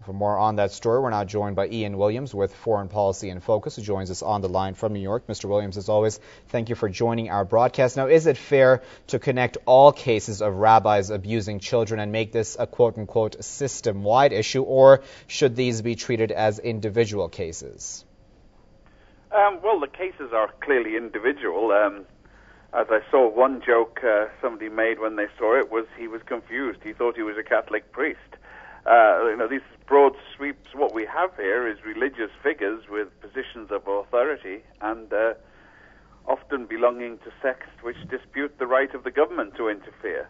For more on that story, we're now joined by Ian Williams with Foreign Policy in Focus, who joins us on the line from New York. Mr. Williams, as always, thank you for joining our broadcast. Now, is it fair to connect all cases of rabbis abusing children and make this a quote-unquote system-wide issue, or should these be treated as individual cases? Well, the cases are clearly individual. As I saw, one joke somebody made when they saw it was he was confused. He thought he was a Catholic priest. These broad sweeps, what we have here is religious figures with positions of authority and often belonging to sects which dispute the right of the government to interfere.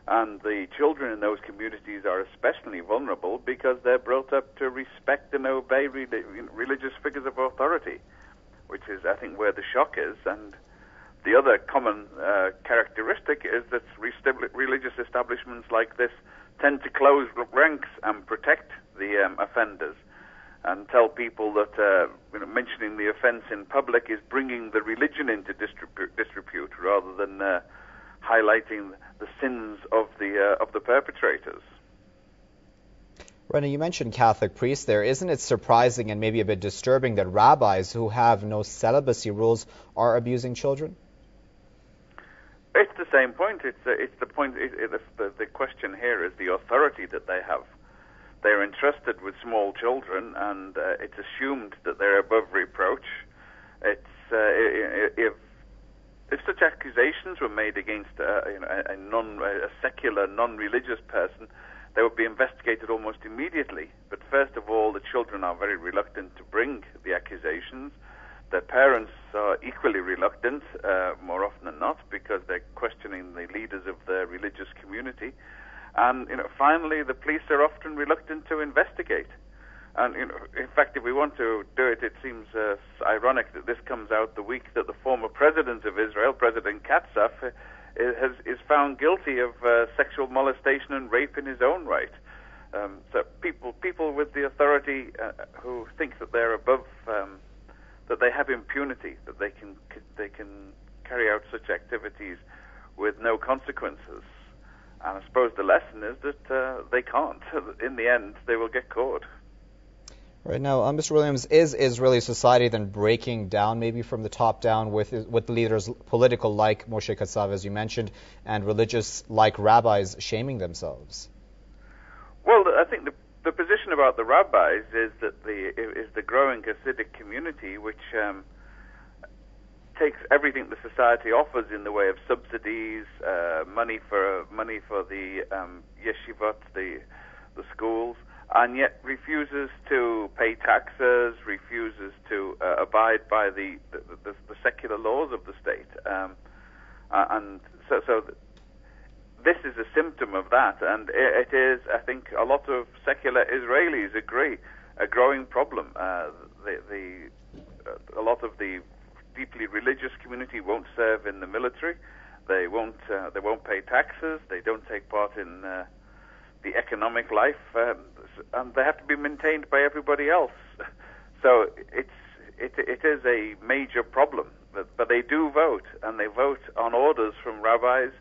And the children in those communities are especially vulnerable because they're brought up to respect and obey religious figures of authority, which is, I think, where the shock is. And the other common characteristic is that religious establishments like this tend to close ranks and protect the offenders and tell people that mentioning the offence in public is bringing the religion into disrepute rather than highlighting the sins of the perpetrators. Rena, you mentioned Catholic priests there. Isn't it surprising and maybe a bit disturbing that rabbis who have no celibacy rules are abusing children? It's the same point. It's the point. The question here is the authority that they have. They're entrusted with small children, and it's assumed that they're above reproach. If such accusations were made against a secular, non-religious person, they would be investigated almost immediately. But first of all, the children are very reluctant to bring the accusations. Their parents are equally reluctant, more often than not, because they're questioning the leaders of their religious community. And finally, the police are often reluctant to investigate. And in fact, if we want to do it, it seems ironic that this comes out the week that the former president of Israel, President Katsav, is found guilty of sexual molestation and rape in his own right. So people with the authority who think that they're above. That they have impunity, that they can carry out such activities with no consequences. And I suppose the lesson is that they can't. In the end, they will get caught. Right now, Mr. Williams, is Israeli society then breaking down maybe from the top down with leaders political like Moshe Katsav, as you mentioned, and religious like rabbis shaming themselves? Well, I think the position about the rabbis is that the growing Hasidic community, which takes everything the society offers in the way of subsidies, money for the yeshivot, the schools, and yet refuses to pay taxes, refuses to abide by the secular laws of the state, and so. This is a symptom of that, and it is, I think, a lot of secular Israelis agree, a growing problem. A lot of the deeply religious community won't serve in the military. They won't pay taxes. They don't take part in the economic life, and they have to be maintained by everybody else. So it is a major problem. But they do vote, and they vote on orders from rabbis.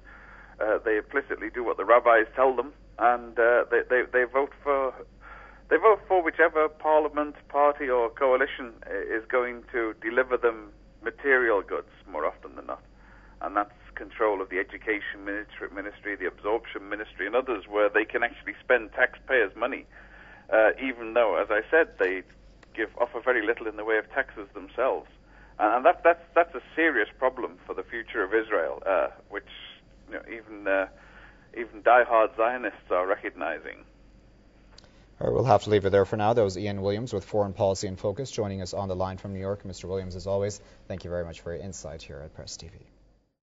They implicitly do what the rabbis tell them, and they vote for whichever parliament, party, or coalition is going to deliver them material goods more often than not, and that's control of the education ministry, the absorption ministry, and others, where they can actually spend taxpayers' money, even though, as I said, they offer very little in the way of taxes themselves, and that's a serious problem for the future of Israel, which. Even die-hard Zionists are recognizing. All right, we'll have to leave it there for now. That was Ian Williams with Foreign Policy in Focus, joining us on the line from New York. Mr. Williams, as always, thank you very much for your insight here at Press TV.